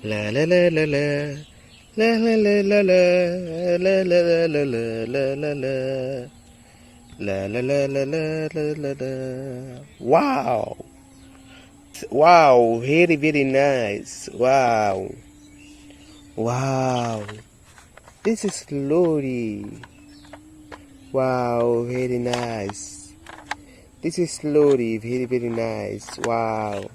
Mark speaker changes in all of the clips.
Speaker 1: La la la la la. La la la la la. La la la la la la la. La la la la la la la la. Wow! Wow! Very very nice. Wow! Wow! This is lorry. Wow! Very nice. This is lorry. Very very nice. Wow!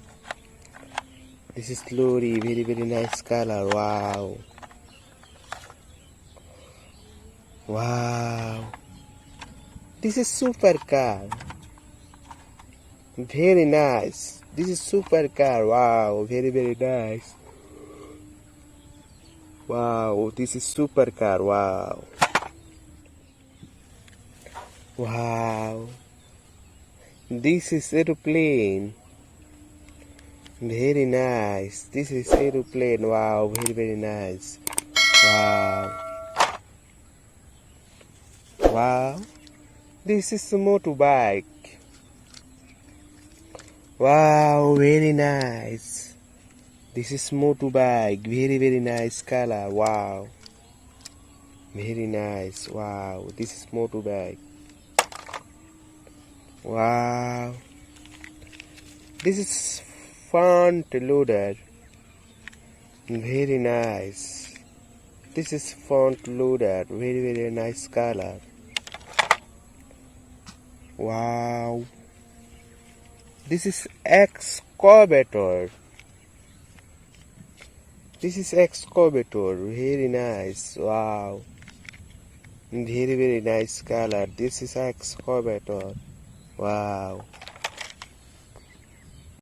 Speaker 1: This is lorry. Very very nice color. Wow! Wow! This is supercar. Very nice. This is supercar. Wow, very very nice. Wow, this is supercar. Wow. Wow. This is aeroplane. Very nice. This is aeroplane. Wow, very very nice. Wow. Wow. This is a motorbike. Wow, very nice. This is motorbike. Very very nice color. Wow. Very nice. Wow. This is motorbike. Wow. This is front loader. Very nice. This is front loader. Very very nice color. Wow. This is excavator. This is excavator. Very nice. Wow. Very very nice color. This is excavator. Wow.